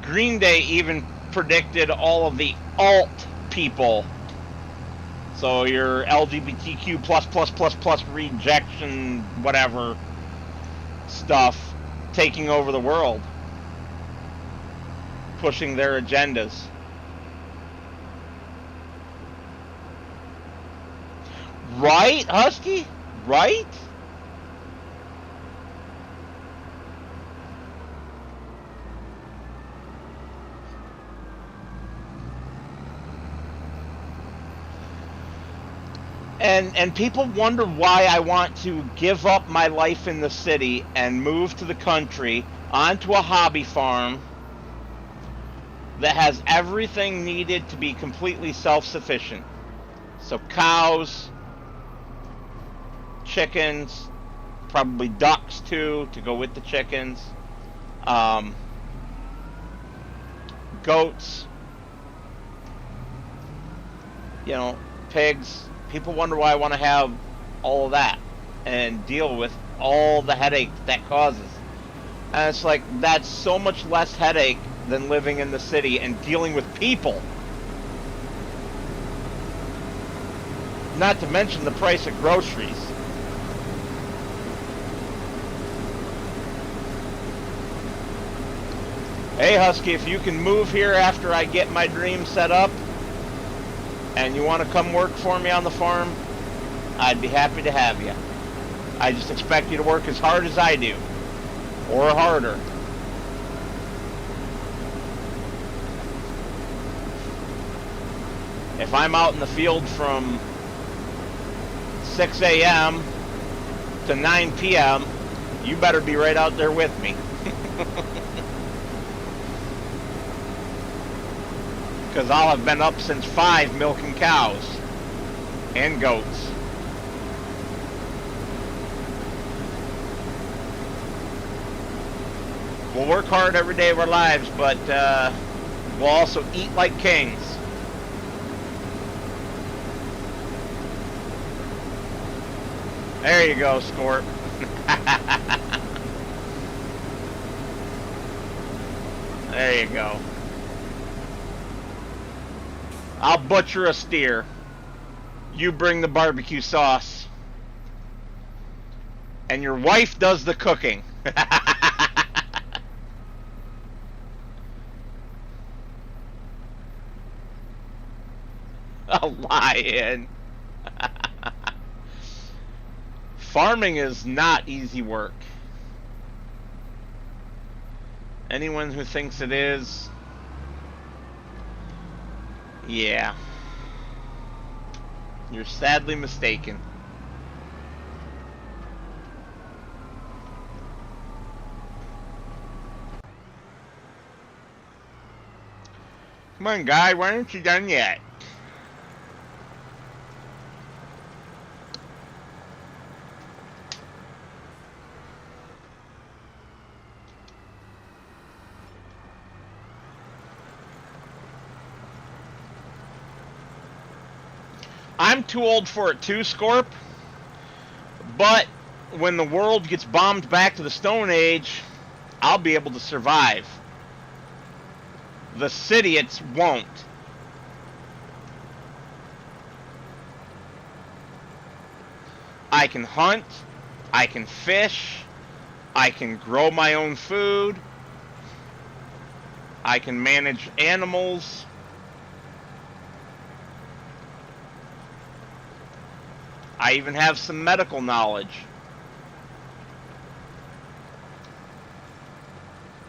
Green Day even predicted all of the alt people So your LGBTQ plus rejection whatever stuff taking over the world, pushing their agendas. Right, Husky? Right? And people wonder why I want to give up my life in the city and move to the country onto a hobby farm that has everything needed to be completely self-sufficient. So cows, chickens, probably ducks too to go with the chickens, goats, you know, pigs. People wonder why I want to have all of that and deal with all the headache that causes. And it's like, that's so much less headache than living in the city and dealing with people. Not to mention the price of groceries. Hey Husky, if you can move here after I get my dream set up, and you want to come work for me on the farm, I'd be happy to have you. I just expect you to work as hard as I do, or harder. If I'm out in the field from 6 a.m. to 9 p.m., you better be right out there with me. Because I'll have been up since 5 milking cows and goats. We'll work hard every day of our lives, but we'll also eat like kings. There you go, Scorp. There you go. I'll butcher a steer. You bring the barbecue sauce. And your wife does the cooking. A lion. Farming is not easy work. Anyone who thinks it is, yeah, you're sadly mistaken. Come on, guy, why aren't you done yet? I'm too old for it too, Scorp. But when the world gets bombed back to the Stone Age, I'll be able to survive. The city, it won't. I can hunt, I can fish, I can grow my own food, I can manage animals. I even have some medical knowledge.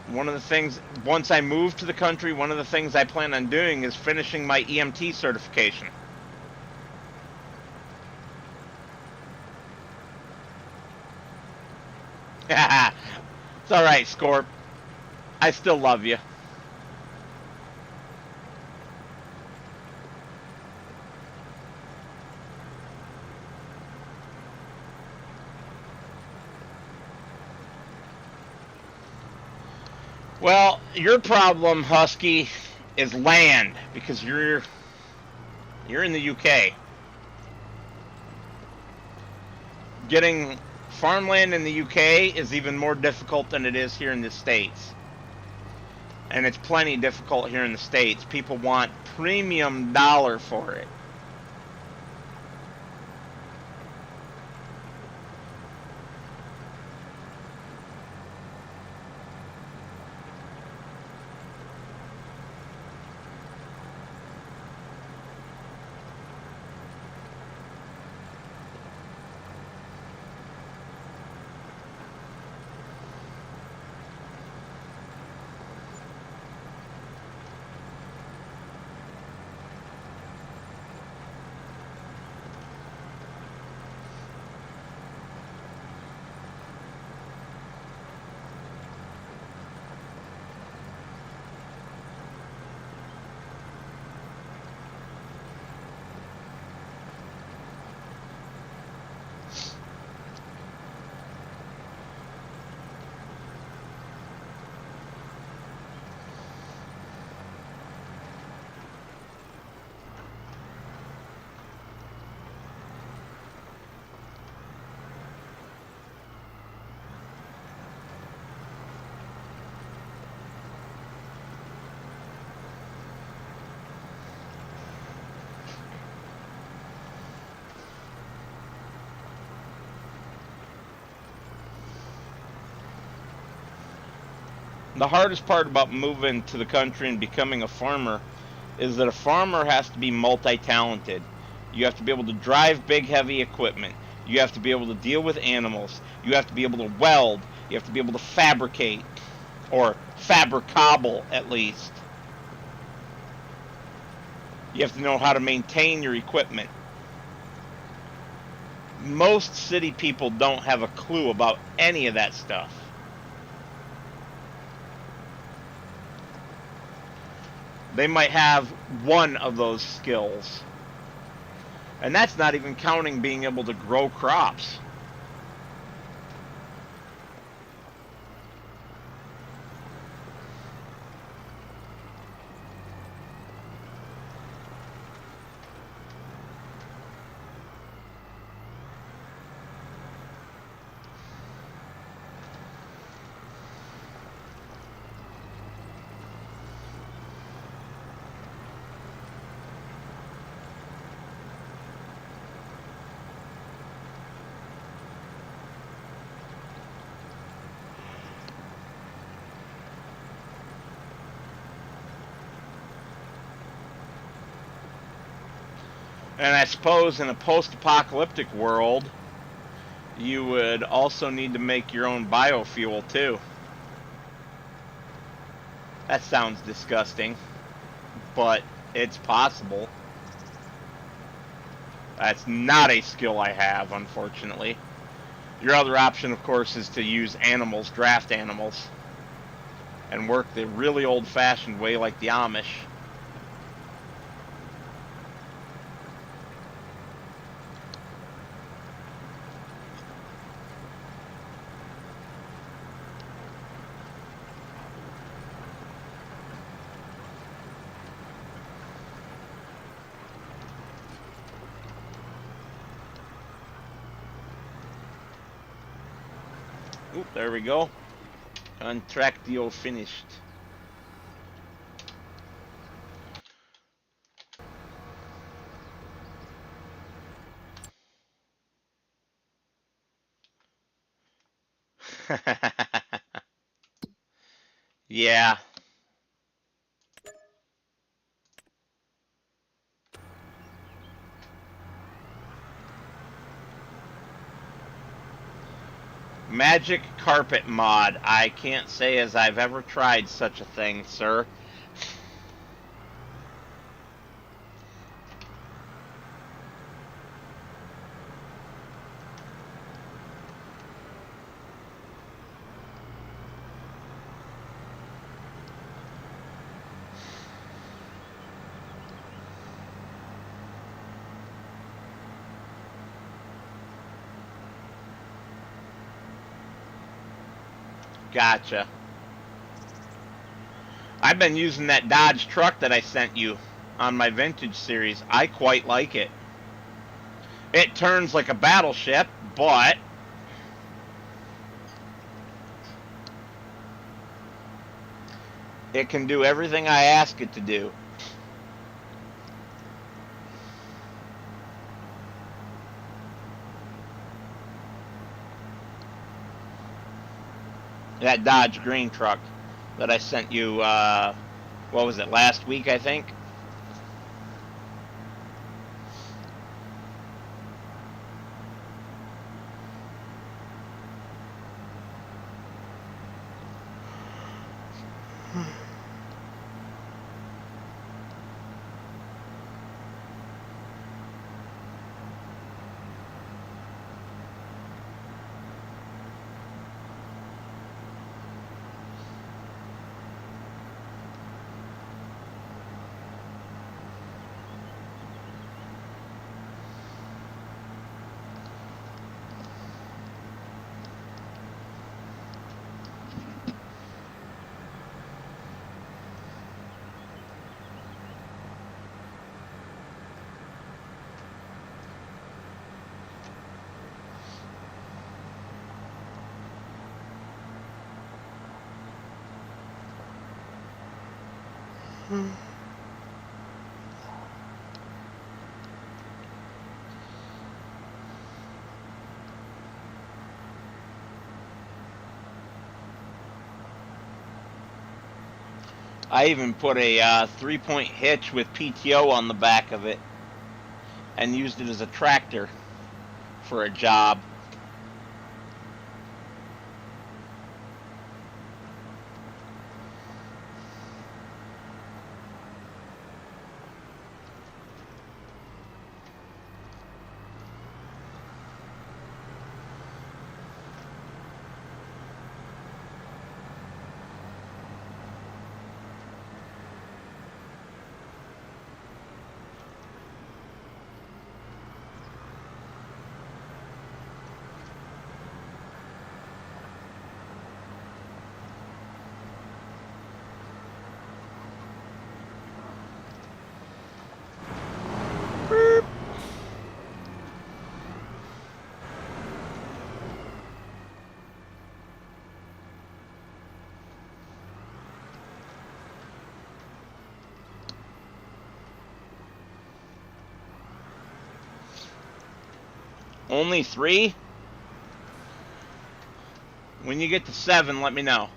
One of the things, once I move to the country, one of the things I plan on doing is finishing my EMT certification. It's alright, Scorp. I still love you. Well, your problem, Husky, is land, because you're in the UK. Getting farmland in the UK is even more difficult than it is here in the States. And it's plenty difficult here in the States. People want premium dollar for it. The hardest part about moving to the country and becoming a farmer is that a farmer has to be multi-talented. You have to be able to drive big, heavy equipment. You have to be able to deal with animals. You have to be able to weld. You have to be able to fabricate, or fabricable at least. You have to know how to maintain your equipment. Most city people don't have a clue about any of that stuff. They might have one of those skills. And that's not even counting being able to grow crops. And I suppose in a post-apocalyptic world, you would also need to make your own biofuel too. That sounds disgusting, but it's possible. That's not a skill I have, unfortunately. Your other option, of course, is to use animals, draft animals, and work the really old-fashioned way like the Amish. Oop, there we go. Contractio finished. Yeah. Magic carpet mod. I can't say as I've ever tried such a thing, sir. Gotcha. I've been using that Dodge truck that I sent you on my vintage series. I quite like it. It turns like a battleship, but it can do everything I ask it to do. That Dodge green truck that I sent you, what was it, last week, I think? I even put a 3-point hitch with PTO on the back of it and used it as a tractor for a job. Only 3? When you get to 7, let me know.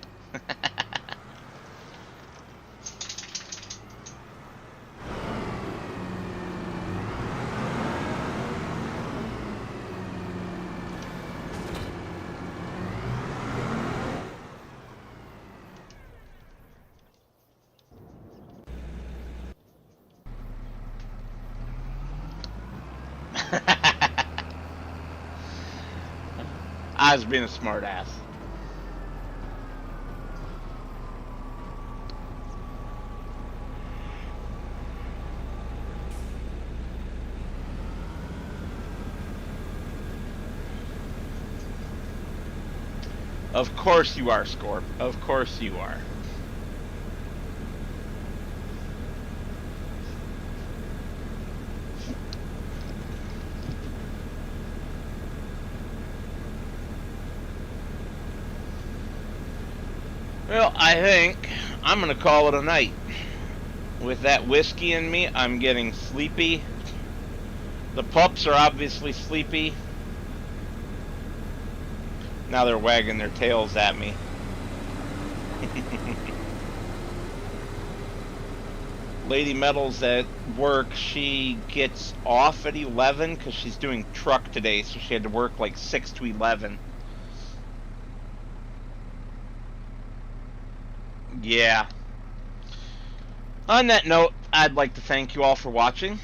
I was being a smart ass. Of course you are, Scorp. Of course you are. Well, I think I'm gonna call it a night. With that whiskey in me, I'm getting sleepy. The pups are obviously sleepy. Now they're wagging their tails at me. Lady Metal's at work. She gets off at 11 because she's doing truck today, so she had to work like 6 to 11. Yeah. On that note, I'd like to thank you all for watching,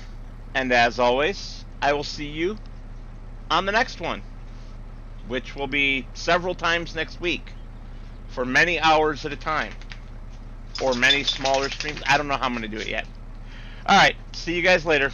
and as always, I will see you on the next one, which will be several times next week, for many hours at a time, or many smaller streams. I don't know how I'm going to do it yet. Alright, see you guys later.